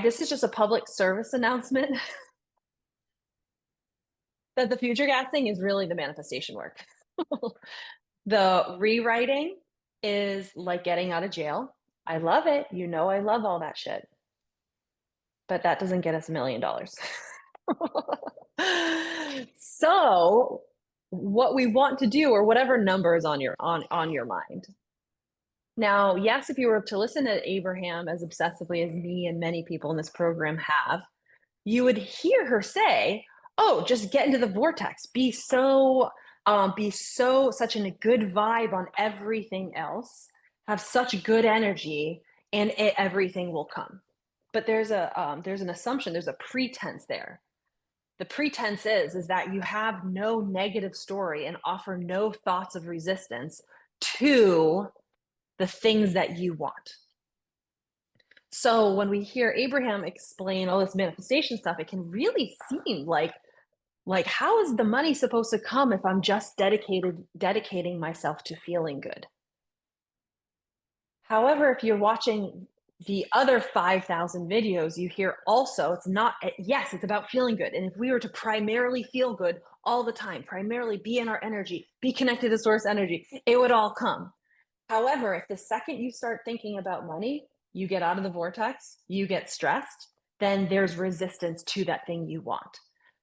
This is just a public service announcement that the future casting is really the manifestation work. The rewriting is like getting out of jail. I love it. You know, I love all that shit. But that doesn't get us $1 million. So what we want to do, or whatever number is on your mind. Now, yes, if you were to listen to Abraham as obsessively as me and many people in this program have, you would hear her say, "Oh, just get into the vortex. Be such a good vibe on everything else. Have such good energy, and everything will come." But there's an assumption, there's a pretense there. The pretense is that you have no negative story and offer no thoughts of resistance to the things that you want. So when we hear Abraham explain all this manifestation stuff, it can really seem like how is the money supposed to come if I'm just dedicating myself to feeling good? However, if you're watching the other 5,000 videos, you hear also it's not, yes, it's about feeling good. And if we were to primarily feel good all the time, primarily be in our energy, be connected to source energy, it would all come. However, if the second you start thinking about money, you get out of the vortex, you get stressed, then there's resistance to that thing you want.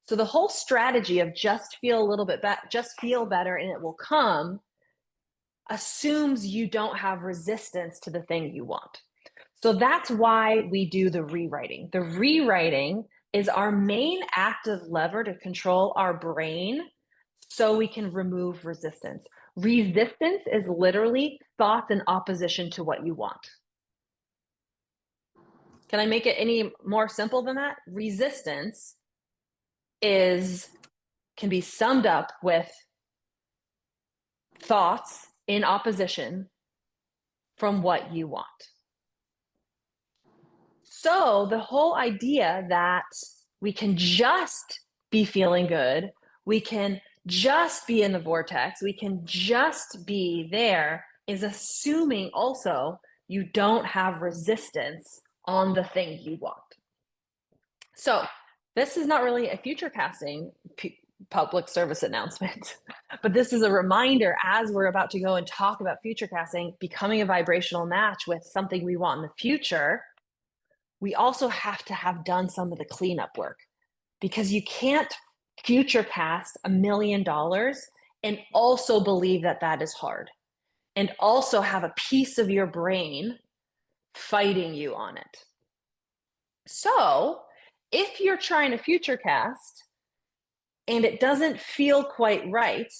So the whole strategy of just feel a little bit better, just feel better and it will come, assumes you don't have resistance to the thing you want. So that's why we do the rewriting. The rewriting is our main active lever to control our brain so we can remove resistance. Resistance is literally thoughts in opposition to what you want. Can I make it any more simple than that? Resistance can be summed up with thoughts in opposition from what you want. So the whole idea that we can just be feeling good, we can just be in the vortex, we can just be there, is assuming also you don't have resistance on the thing you want. So this is not really a future casting public service announcement, but this is a reminder as we're about to go and talk about future casting, becoming a vibrational match with something we want in the future. We also have to have done some of the cleanup work, because you can't future cast $1 million and also believe that that is hard and also have a piece of your brain fighting you on it. So if you're trying to future cast and it doesn't feel quite right,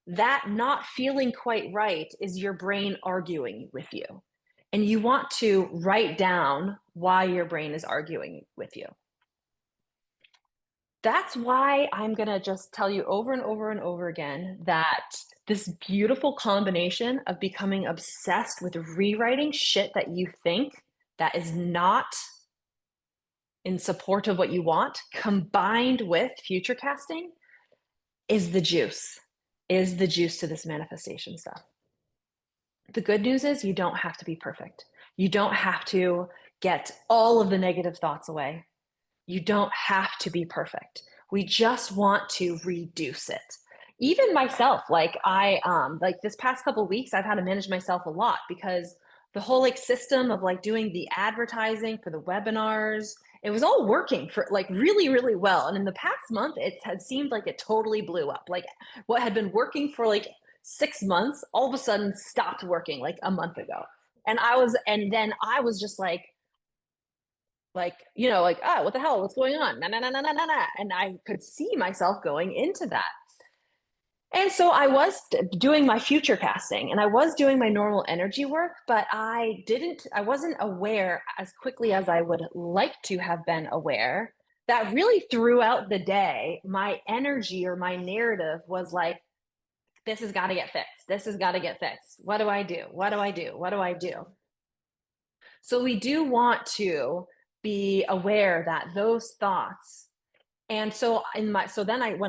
that not feeling quite right is your brain arguing with you. And you want to write down why your brain is arguing with you. That's why I'm going to just tell you over and over and over again that this beautiful combination of becoming obsessed with rewriting shit that you think that is not in support of what you want, combined with future casting, is the juice to this manifestation stuff. The good news is you don't have to be perfect. You don't have to get all of the negative thoughts away. You don't have to be perfect. We just want to reduce it. Even myself, like this past couple of weeks, I've had to manage myself a lot, because the whole system of doing the advertising for the webinars, it was all working for really, really well. And in the past month, it had seemed like it totally blew up. Like what had been working for 6 months, all of a sudden stopped working a month ago. And then I was just oh, what the hell, what's going on? Nah, nah, nah, nah, nah, nah. And I could see myself going into that. And so I was doing my future casting and I was doing my normal energy work, but I wasn't aware as quickly as I would like to have been aware that really throughout the day, my energy or my narrative was this has got to get fixed. This has got to get fixed. What do I do? What do I do? What do I do? So we do want to be aware that those thoughts. And so when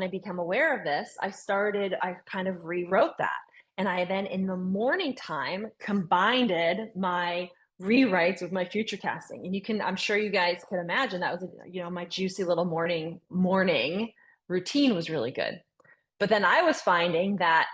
I became aware of this, I kind of rewrote that. And I then in the morning time combined my rewrites with my future casting. And I'm sure you guys can imagine that was, my juicy little morning routine was really good. But then I was finding that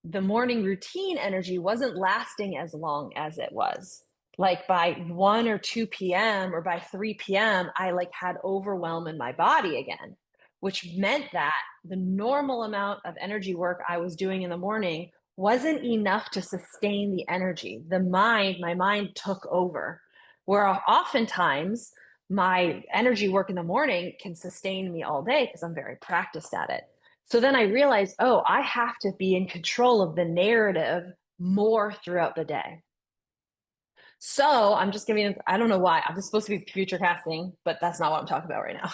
the morning routine energy wasn't lasting as long as it was. Like by 1 or 2 p.m. or by 3 p.m., I like had overwhelm in my body again, which meant that the normal amount of energy work I was doing in the morning wasn't enough to sustain the energy. My mind took over. Where oftentimes my energy work in the morning can sustain me all day because I'm very practiced at it. So then I realized, oh, I have to be in control of the narrative more throughout the day. So I'm just giving, I don't know why. I'm just supposed to be future casting, but that's not what I'm talking about right now.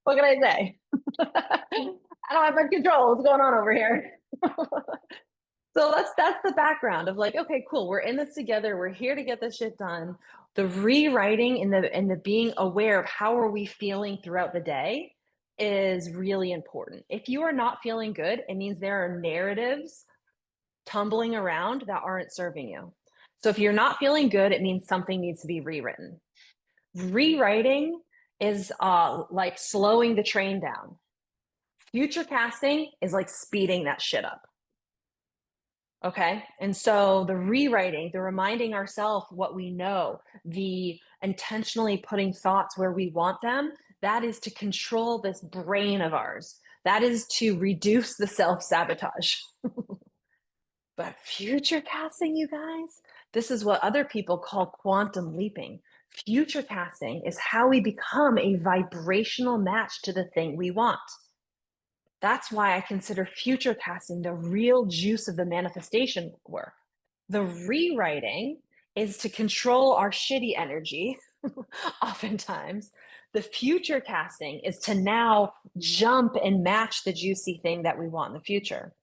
What can I say? I don't have much control. What's going on over here? So that's the background of like, okay, cool. We're in this together. We're here to get this shit done. The rewriting and the being aware of how are we feeling throughout the day is really important. If you are not feeling good, it means there are narratives tumbling around that aren't serving you. So if you're not feeling good, it means something needs to be rewritten. Rewriting is like slowing the train down. Future casting is like speeding that shit up. Okay. And so the rewriting, the reminding ourselves what we know, the intentionally putting thoughts where we want them, that is to control this brain of ours. That is to reduce the self sabotage. But future casting, you guys, this is what other people call quantum leaping. Future casting is how we become a vibrational match to the thing we want. That's why I consider future casting the real juice of the manifestation work. The rewriting is to control our shitty energy, oftentimes. The future casting is to now jump and match the juicy thing that we want in the future.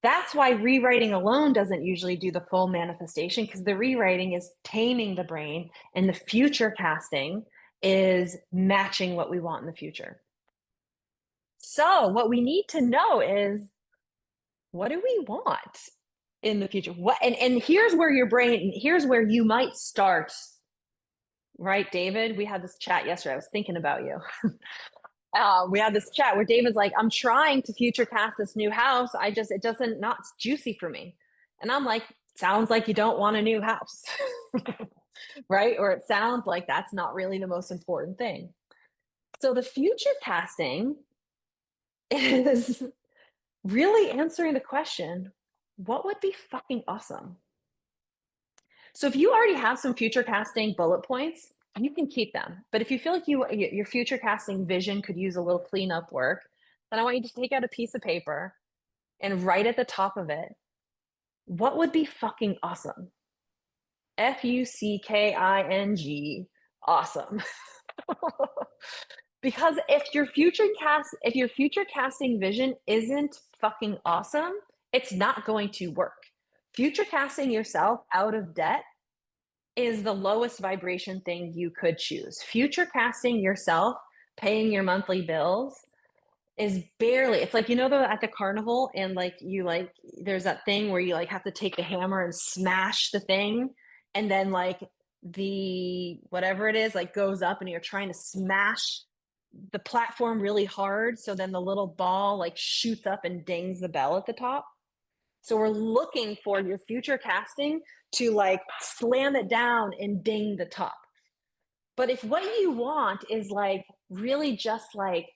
That's why rewriting alone doesn't usually do the full manifestation, because the rewriting is taming the brain and the future casting is matching what we want in the future. So what we need to know is, what do we want in the future? And here's where here's where you might start, right, David? We had this chat yesterday. I was thinking about you. We had this chat where David's like, I'm trying to future cast this new house. It doesn't, not juicy for me. And I'm like, sounds like you don't want a new house, right? Or it sounds like that's not really the most important thing. So the future casting is really answering the question, what would be fucking awesome? So if you already have some future casting bullet points, you can keep them. But if you feel like your future casting vision could use a little cleanup work, then I want you to take out a piece of paper and write at the top of it, what would be fucking awesome? Fucking awesome. Because if your future casting vision isn't fucking awesome, it's not going to work. Future casting yourself out of debt is the lowest vibration thing you could choose. Future casting yourself, paying your monthly bills, is barely, it's like, at the carnival, and like there's that thing where you like have to take the hammer and smash the thing, and then like the whatever it is like goes up and you're trying to smash the platform really hard, so then the little ball like shoots up and dings the bell at the top. So we're looking for your future casting to like slam it down and ding the top. But if what you want is like really just like,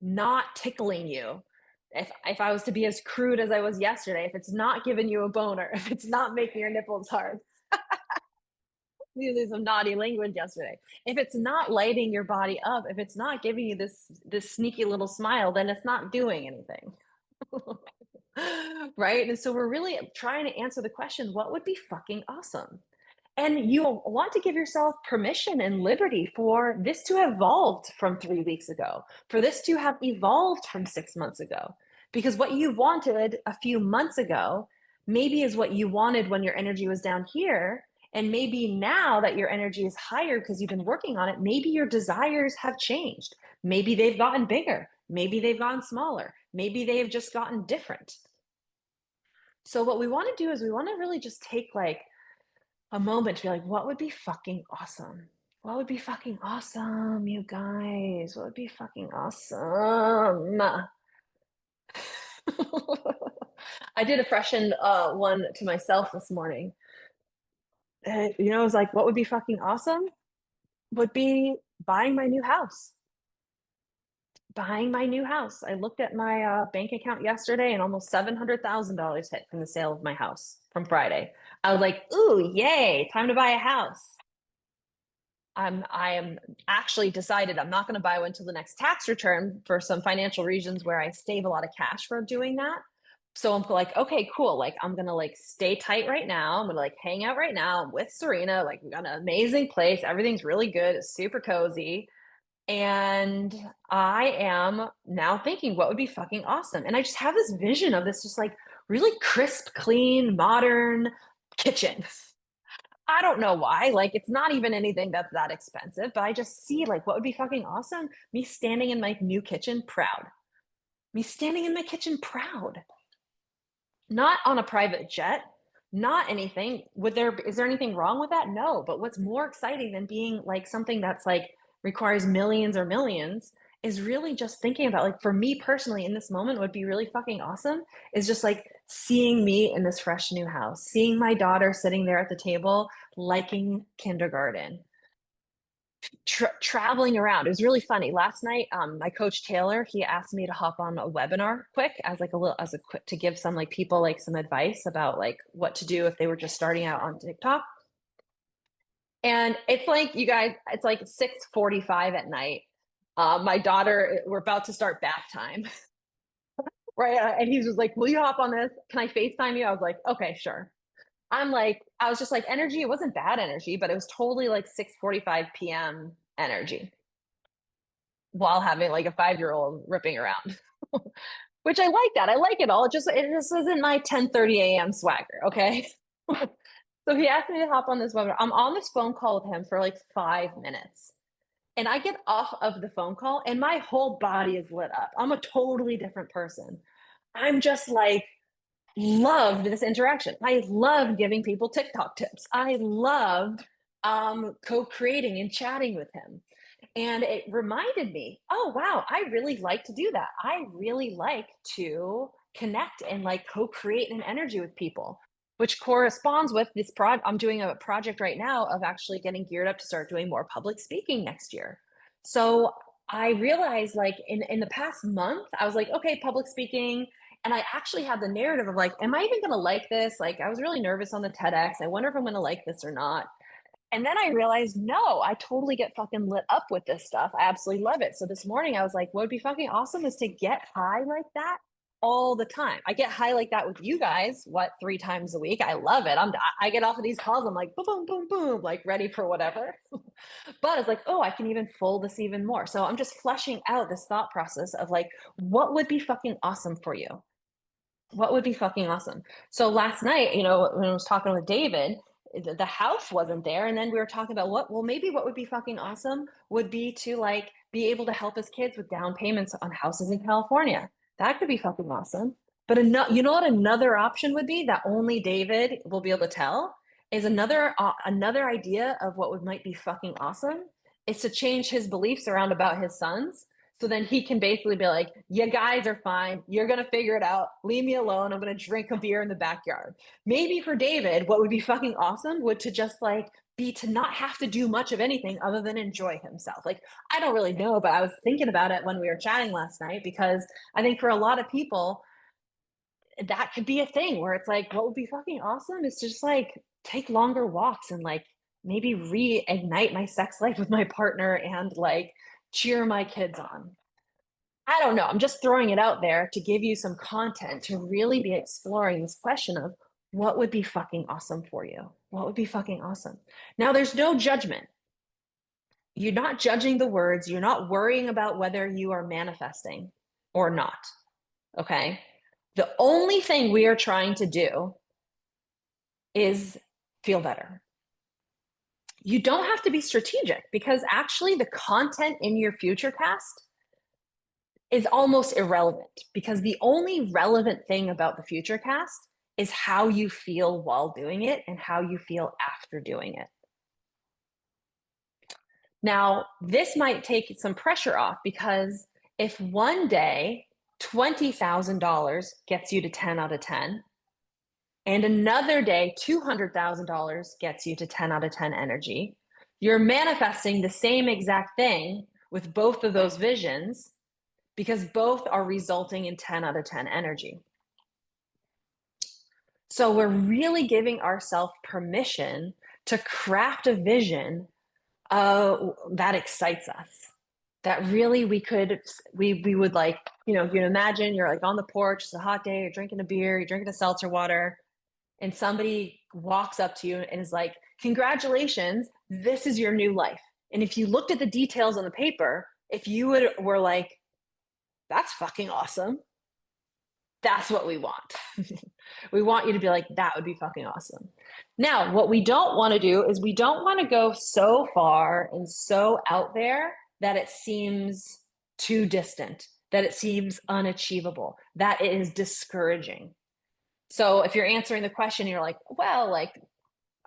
not tickling you, if I was to be as crude as I was yesterday, if it's not giving you a boner, if it's not making your nipples hard, using some naughty language yesterday, if it's not lighting your body up, if it's not giving you this sneaky little smile, then it's not doing anything. Right? And so we're really trying to answer the question, what would be fucking awesome? And you want to give yourself permission and liberty for this to have evolved from 3 weeks ago, for this to have evolved from 6 months ago. Because what you wanted a few months ago maybe is what you wanted when your energy was down here. And maybe now that your energy is higher because you've been working on it, maybe your desires have changed. Maybe they've gotten bigger. Maybe they've gotten smaller. Maybe they have just gotten different. So what we want to do is we want to really just take like a moment to be like, what would be fucking awesome? What would be fucking awesome, you guys? What would be fucking awesome? I did a freshened one to myself this morning. It was like, what would be fucking awesome? Would be buying my new house. Buying my new house. I looked at my bank account yesterday and almost $700,000 hit from the sale of my house from Friday. I was like, ooh, yay, time to buy a house. I am actually decided I'm not going to buy one until the next tax return for some financial reasons where I save a lot of cash for doing that. So I'm like, okay, cool. Like I'm gonna like stay tight right now. I'm gonna like hang out right now. I'm with Serena. Like we got an amazing place. Everything's really good. It's super cozy. And I am now thinking what would be fucking awesome. And I just have this vision of this just like really crisp, clean, modern kitchen. I don't know why. Like, it's not even anything that's that expensive, but I just see like what would be fucking awesome. Me standing in my new kitchen proud. Me standing in my kitchen proud. Not on a private jet, not anything. Is there anything wrong with that? No. But what's more exciting than being like something that's like requires millions or millions is really just thinking about like for me personally in this moment would be really fucking awesome is just like seeing me in this fresh new house, seeing my daughter sitting there at the table liking kindergarten, traveling around. It was really funny. Last night, my coach Taylor, he asked me to hop on a webinar quick as like a little as a quick to give some like people like some advice about like what to do if they were just starting out on TikTok. And it's like you guys, it's like 6:45 at night. My daughter, we're about to start bath time, right? And he was like, "Will you hop on this? Can I FaceTime you?" I was like, "Okay, sure." I was just like energy. It wasn't bad energy, but it was totally like 6:45 p.m. energy while having like a 5-year-old ripping around, which I like that. I like it all. It just isn't my 10:30 a.m. swagger. Okay. So he asked me to hop on this webinar. I'm on this phone call with him for like 5 minutes. And I get off of the phone call and my whole body is lit up. I'm a totally different person. I'm just like, loved this interaction. I loved giving people TikTok tips. I loved co-creating and chatting with him. And it reminded me, oh, wow, I really like to do that. I really like to connect and like co create an energy with people, which corresponds with this project. I'm doing a project right now of actually getting geared up to start doing more public speaking next year. So I realized, like, in the past month, I was like, okay, public speaking. And I actually had the narrative of like, am I even going to like this? Like, I was really nervous on the TEDx. I wonder if I'm going to like this or not. And then I realized, no, I totally get fucking lit up with this stuff. I absolutely love it. So this morning I was like, what would be fucking awesome is to get high like that all the time. I get high like that with you guys, 3 times a week. I love it. I get off of these calls. I'm like, boom, boom, boom, boom, like ready for whatever. But it's like, oh, I can even fold this even more. So I'm just fleshing out this thought process of like, what would be fucking awesome for you? What would be fucking awesome? So last night, when I was talking with David, the house wasn't there. And then we were talking about maybe what would be fucking awesome would be to like be able to help his kids with down payments on houses in California. That could be fucking awesome. But you know what another option would be that only David will be able to tell is another idea of what might be fucking awesome is to change his beliefs around about his sons so then he can basically be like, you guys are fine. You're going to figure it out. Leave me alone. I'm going to drink a beer in the backyard. Maybe for David, what would be fucking awesome would to just like be to not have to do much of anything other than enjoy himself. Like, I don't really know, but I was thinking about it when we were chatting last night because I think for a lot of people, that could be a thing where it's like, what would be fucking awesome is to just like take longer walks and like maybe reignite my sex life with my partner and like cheer my kids on. I don't know. I'm just throwing it out there to give you some content to really be exploring this question of what would be fucking awesome for you? What would be fucking awesome? Now, there's no judgment. You're not judging the words. You're not worrying about whether you are manifesting or not. Okay. The only thing we are trying to do is feel better. You don't have to be strategic because actually the content in your future cast is almost irrelevant because the only relevant thing about the future cast is how you feel while doing it and how you feel after doing it. Now, this might take some pressure off because if one day $20,000 gets you to 10 out of 10, and another day $200,000 gets you to 10 out of 10 energy, you're manifesting the same exact thing with both of those visions because both are resulting in 10 out of 10 energy. So we're really giving ourselves permission to craft a vision that excites us. That really we would like, you can imagine you're like on the porch, it's a hot day, you're drinking a beer, you're drinking a seltzer water, and somebody walks up to you and is like, congratulations, this is your new life. And if you looked at the details on the paper, if you were like, that's fucking awesome, that's what we want. We want you to be like, that would be fucking awesome. Now, what we don't want to do is we don't want to go so far and so out there that it seems too distant, that it seems unachievable, that it is discouraging. So if you're answering the question, you're like, well, like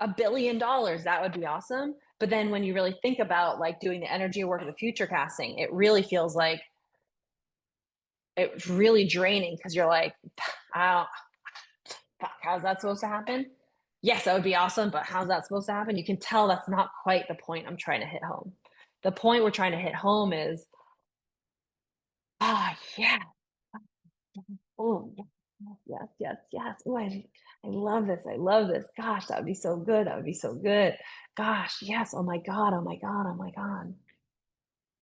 $1 billion, that would be awesome. But then when you really think about like doing the energy work of the future casting, it really feels like it's really draining because you're like, how's that supposed to happen? Yes, that would be awesome, but how's that supposed to happen? You can tell that's not quite the point I'm trying to hit home. The point we're trying to hit home is, yeah, oh, yes, yes, yes. Oh, I love this. I love this. Gosh, that would be so good. That would be so good. Gosh, yes. Oh my God. Oh my God. Oh my God.